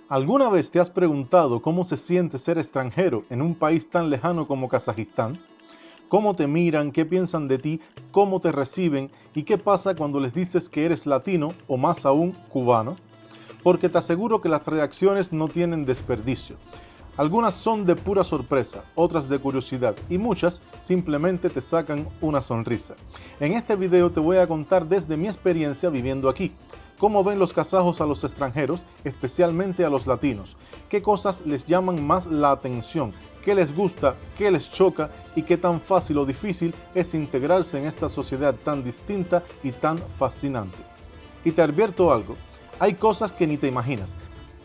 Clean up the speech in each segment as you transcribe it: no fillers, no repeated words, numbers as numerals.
¿Alguna vez te has preguntado cómo se siente ser extranjero en un país tan lejano como Kazajistán? ¿Cómo te miran, qué piensan de ti, cómo te reciben y qué pasa cuando les dices que eres latino o más aún cubano? Porque te aseguro que las reacciones no tienen desperdicio. Algunas son de pura sorpresa, otras de curiosidad y muchas simplemente te sacan una sonrisa. En este video te voy a contar desde mi experiencia viviendo aquí. ¿Cómo ven los kazajos a los extranjeros, especialmente a los latinos? ¿Qué cosas les llaman más la atención? ¿Qué les gusta? ¿Qué les choca? ¿Y qué tan fácil o difícil es integrarse en esta sociedad tan distinta y tan fascinante? Y te advierto algo, hay cosas que ni te imaginas.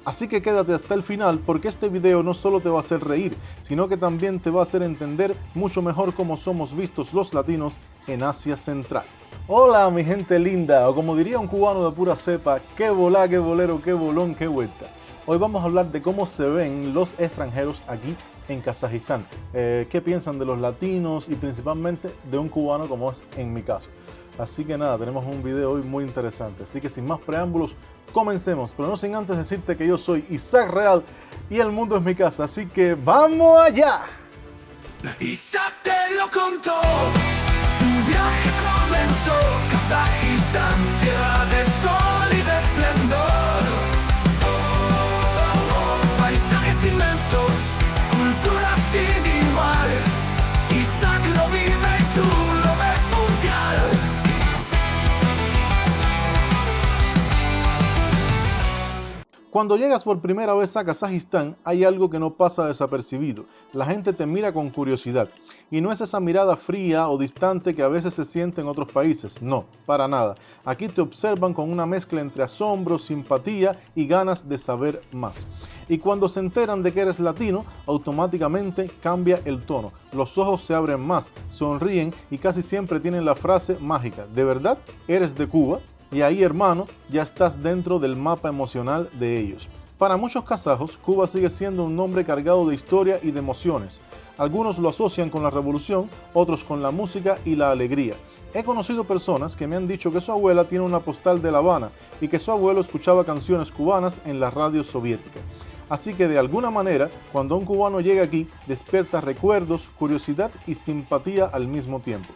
Así que quédate hasta el final porque este video no solo te va a hacer reír, sino que también te va a hacer entender mucho mejor cómo somos vistos los latinos en Asia Central. Hola mi gente linda, o como diría un cubano de pura cepa, qué volá, qué bolero, qué bolón, qué vuelta. Hoy vamos a hablar de cómo se ven los extranjeros aquí en Kazajistán, qué piensan de los latinos y principalmente de un cubano como es en mi caso. Así que nada, tenemos un video hoy muy interesante, así que sin más preámbulos, comencemos, pero no sin antes decirte que yo soy Isaac Real y el mundo es mi casa, así que ¡vamos allá! Isaac te lo contó, su viaje comenzó, Kazajistán, tierra de sol y de esplendor. Paisajes inmensos, cultura sin igual, Isaac lo vive y tú lo ves mundial. Cuando llegas por primera vez a Kazajistán, hay algo que no pasa desapercibido. La gente te mira con curiosidad. Y no es esa mirada fría o distante que a veces se siente en otros países. No, para nada. Aquí te observan con una mezcla entre asombro, simpatía y ganas de saber más. Y cuando se enteran de que eres latino, automáticamente cambia el tono. Los ojos se abren más, sonríen y casi siempre tienen la frase mágica: ¿de verdad eres de Cuba? Y ahí, hermano, ya estás dentro del mapa emocional de ellos. Para muchos kazajos, Cuba sigue siendo un nombre cargado de historia y de emociones. Algunos lo asocian con la revolución, otros con la música y la alegría. He conocido personas que me han dicho que su abuela tiene una postal de La Habana y que su abuelo escuchaba canciones cubanas en la radio soviética. Así que de alguna manera, cuando un cubano llega aquí, despierta recuerdos, curiosidad y simpatía al mismo tiempo.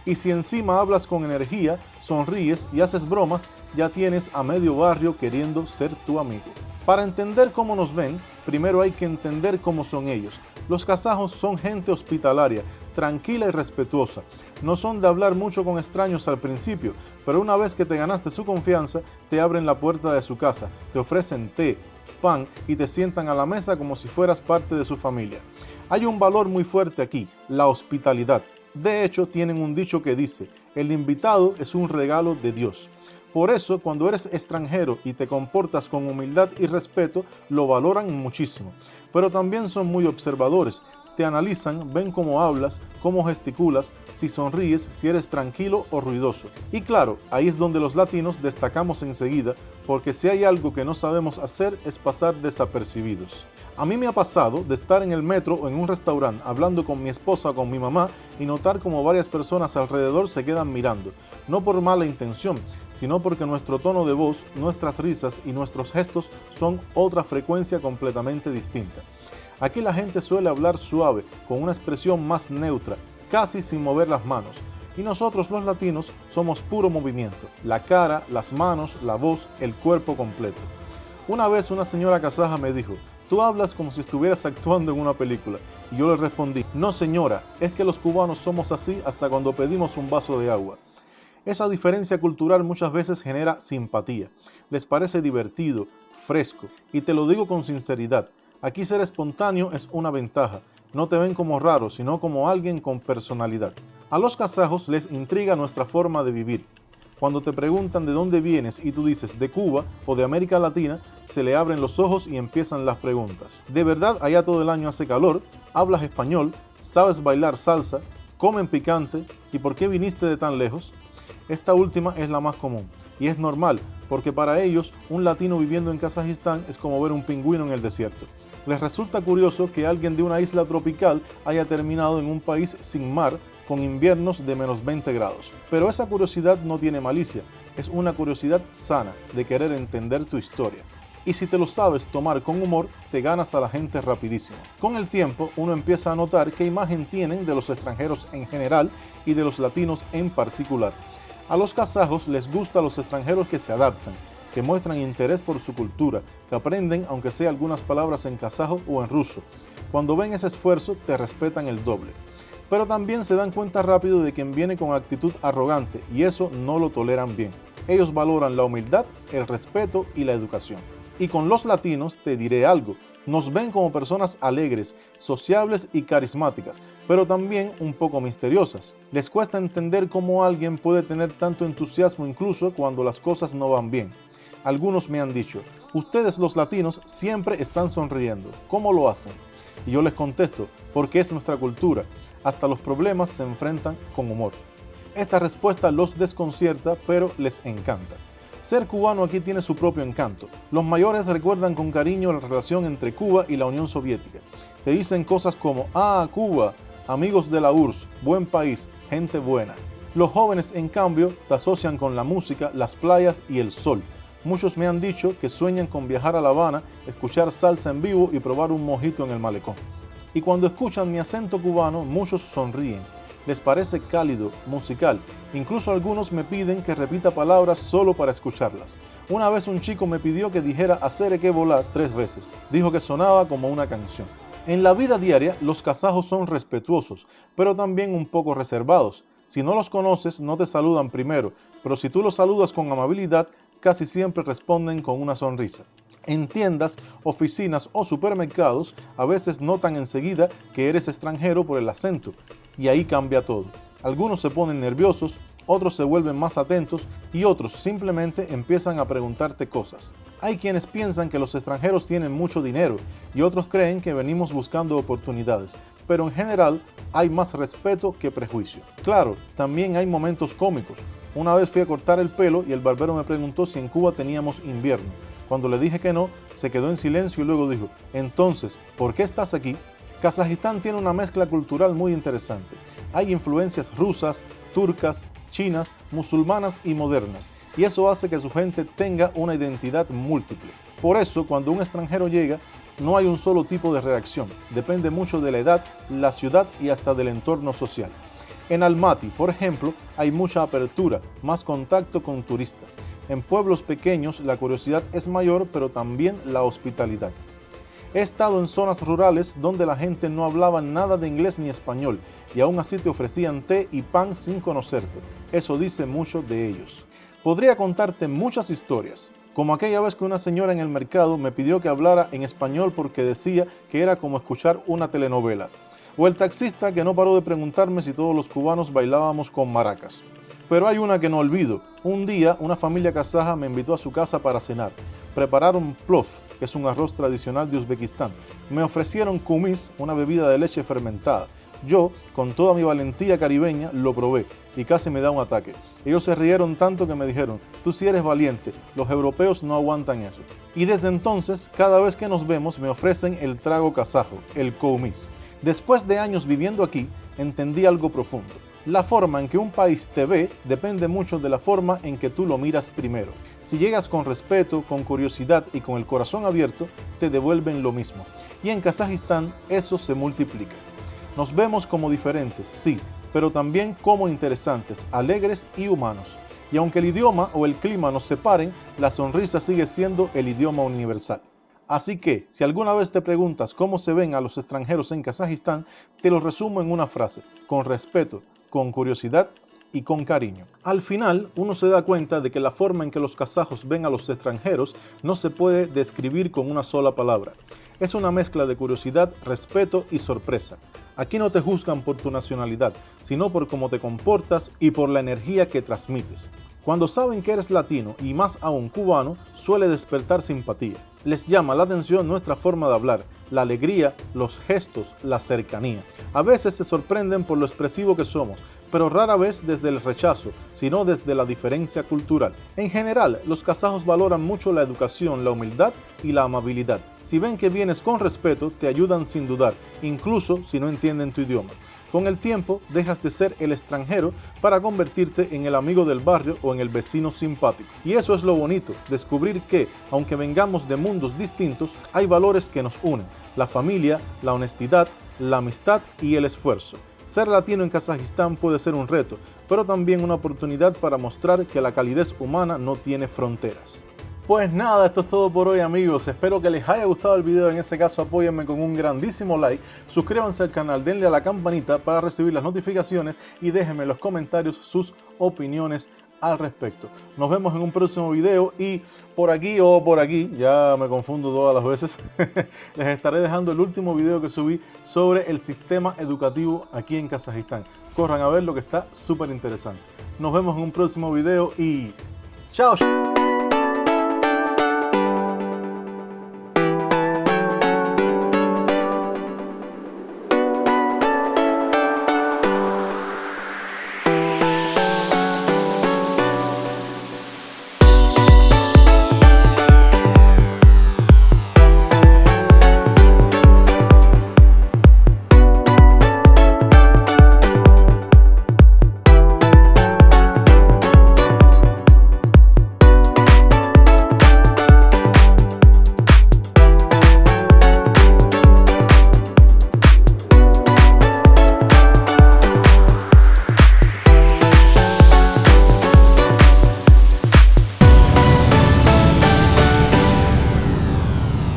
Y si encima hablas con energía, sonríes y haces bromas, ya tienes a medio barrio queriendo ser tu amigo. Para entender cómo nos ven, primero hay que entender cómo son ellos. Los kazajos son gente hospitalaria, tranquila y respetuosa. No son de hablar mucho con extraños al principio, pero una vez que te ganaste su confianza, te abren la puerta de su casa, te ofrecen té, pan y te sientan a la mesa como si fueras parte de su familia. Hay un valor muy fuerte aquí, la hospitalidad. De hecho, tienen un dicho que dice: el invitado es un regalo de Dios. Por eso, cuando eres extranjero y te comportas con humildad y respeto, lo valoran muchísimo. Pero también son muy observadores. Te analizan, ven cómo hablas, cómo gesticulas, si sonríes, si eres tranquilo o ruidoso. Y claro, ahí es donde los latinos destacamos enseguida, porque si hay algo que no sabemos hacer es pasar desapercibidos. A mí me ha pasado de estar en el metro o en un restaurante hablando con mi esposa o con mi mamá y notar como varias personas alrededor se quedan mirando, no por mala intención, sino porque nuestro tono de voz, nuestras risas y nuestros gestos son otra frecuencia completamente distinta. Aquí la gente suele hablar suave, con una expresión más neutra, casi sin mover las manos. Y nosotros los latinos somos puro movimiento, la cara, las manos, la voz, el cuerpo completo. Una vez una señora kazaja me dijo: tú hablas como si estuvieras actuando en una película. Y yo le respondí: no señora, es que los cubanos somos así hasta cuando pedimos un vaso de agua. Esa diferencia cultural muchas veces genera simpatía. Les parece divertido, fresco, y te lo digo con sinceridad. Aquí ser espontáneo es una ventaja. No te ven como raro, sino como alguien con personalidad. A los kazajos les intriga nuestra forma de vivir. Cuando te preguntan de dónde vienes y tú dices de Cuba o de América Latina, se le abren los ojos y empiezan las preguntas. ¿De verdad allá todo el año hace calor? ¿Hablas español? ¿Sabes bailar salsa? ¿Comen picante? ¿Y por qué viniste de tan lejos? Esta última es la más común y es normal, porque para ellos un latino viviendo en Kazajistán es como ver un pingüino en el desierto. Les resulta curioso que alguien de una isla tropical haya terminado en un país sin mar, con inviernos de menos 20 grados. Pero esa curiosidad no tiene malicia, es una curiosidad sana de querer entender tu historia. y si te lo sabes tomar con humor, te ganas a la gente rapidísimo. Con el tiempo, uno empieza a notar qué imagen tienen de los extranjeros en general y de los latinos en particular. A los kazajos les gustan los extranjeros que se adaptan, que muestran interés por su cultura, que aprenden aunque sea algunas palabras en kazajo o en ruso. Cuando ven ese esfuerzo, te respetan el doble. Pero también se dan cuenta rápido de quien viene con actitud arrogante y eso no lo toleran bien. Ellos valoran la humildad, el respeto y la educación. Y con los latinos te diré algo, nos ven como personas alegres, sociables y carismáticas, pero también un poco misteriosas. Les cuesta entender cómo alguien puede tener tanto entusiasmo incluso cuando las cosas no van bien. Algunos me han dicho, ustedes los latinos siempre están sonriendo, ¿cómo lo hacen? Y yo les contesto, porque es nuestra cultura, hasta los problemas se enfrentan con humor. Esta respuesta los desconcierta, pero les encanta. Ser cubano aquí tiene su propio encanto. Los mayores recuerdan con cariño la relación entre Cuba y la Unión Soviética. Te dicen cosas como, Cuba, amigos de la URSS, buen país, gente buena. Los jóvenes, en cambio, te asocian con la música, las playas y el sol. Muchos me han dicho que sueñan con viajar a La Habana, escuchar salsa en vivo y probar un mojito en el malecón. Y cuando escuchan mi acento cubano, muchos sonríen. Les parece cálido, musical. Incluso algunos me piden que repita palabras solo para escucharlas. Una vez un chico me pidió que dijera "hacer que volar" 3 veces. Dijo que sonaba como una canción. En la vida diaria, los kazajos son respetuosos, pero también un poco reservados. Si no los conoces, no te saludan primero, pero si tú los saludas con amabilidad, casi siempre responden con una sonrisa. En tiendas, oficinas o supermercados, a veces notan enseguida que eres extranjero por el acento, y ahí cambia todo. Algunos se ponen nerviosos, otros se vuelven más atentos y otros simplemente empiezan a preguntarte cosas. Hay quienes piensan que los extranjeros tienen mucho dinero y otros creen que venimos buscando oportunidades, pero en general hay más respeto que prejuicio. Claro, también hay momentos cómicos. Una vez fui a cortar el pelo y el barbero me preguntó si en Cuba teníamos invierno. Cuando le dije que no, se quedó en silencio y luego dijo, entonces, ¿por qué estás aquí? Kazajistán tiene una mezcla cultural muy interesante. Hay influencias rusas, turcas, chinas, musulmanas y modernas, y eso hace que su gente tenga una identidad múltiple. Por eso, cuando un extranjero llega, no hay un solo tipo de reacción, depende mucho de la edad, la ciudad y hasta del entorno social. En Almaty, por ejemplo, hay mucha apertura, más contacto con turistas. En pueblos pequeños la curiosidad es mayor, pero también la hospitalidad. He estado en zonas rurales donde la gente no hablaba nada de inglés ni español y aún así te ofrecían té y pan sin conocerte. Eso dice mucho de ellos. Podría contarte muchas historias, como aquella vez que una señora en el mercado me pidió que hablara en español porque decía que era como escuchar una telenovela. O el taxista que no paró de preguntarme si todos los cubanos bailábamos con maracas. Pero hay una que no olvido. Un día, una familia kazaja me invitó a su casa para cenar. Prepararon plov, que es un arroz tradicional de Uzbekistán. Me ofrecieron kumis, una bebida de leche fermentada. Yo, con toda mi valentía caribeña, lo probé y casi me da un ataque. Ellos se rieron tanto que me dijeron, tú sí eres valiente, los europeos no aguantan eso. Y desde entonces, cada vez que nos vemos, me ofrecen el trago kazajo, el kumis. Después de años viviendo aquí, entendí algo profundo. La forma en que un país te ve depende mucho de la forma en que tú lo miras primero. Si llegas con respeto, con curiosidad y con el corazón abierto, te devuelven lo mismo. Y en Kazajistán eso se multiplica. Nos vemos como diferentes, sí, pero también como interesantes, alegres y humanos. Y aunque el idioma o el clima nos separen, la sonrisa sigue siendo el idioma universal. Así que, si alguna vez te preguntas cómo se ven a los extranjeros en Kazajistán, te lo resumo en una frase, con respeto, con curiosidad y con cariño. Al final, uno se da cuenta de que la forma en que los kazajos ven a los extranjeros no se puede describir con una sola palabra. Es una mezcla de curiosidad, respeto y sorpresa. Aquí no te juzgan por tu nacionalidad, sino por cómo te comportas y por la energía que transmites. Cuando saben que eres latino y más aún cubano, suele despertar simpatía. Les llama la atención nuestra forma de hablar, la alegría, los gestos, la cercanía. A veces se sorprenden por lo expresivo que somos, pero rara vez desde el rechazo, sino desde la diferencia cultural. En general, los kazajos valoran mucho la educación, la humildad y la amabilidad. Si ven que vienes con respeto, te ayudan sin dudar, incluso si no entienden tu idioma. Con el tiempo, dejas de ser el extranjero para convertirte en el amigo del barrio o en el vecino simpático. Y eso es lo bonito, descubrir que, aunque vengamos de mundos distintos, hay valores que nos unen: la familia, la honestidad, la amistad y el esfuerzo. Ser latino en Kazajistán puede ser un reto, pero también una oportunidad para mostrar que la calidez humana no tiene fronteras. Pues nada, esto es todo por hoy, amigos. Espero que les haya gustado el video. En ese caso, apóyenme con un grandísimo like, suscríbanse al canal, denle a la campanita para recibir las notificaciones y déjenme en los comentarios sus opiniones al respecto. Nos vemos en un próximo video y por aquí o por aquí, ya me confundo todas las veces, les estaré dejando el último video que subí sobre el sistema educativo aquí en Kazajistán. Corran a verlo, que está súper interesante. Nos vemos en un próximo video y ¡chao!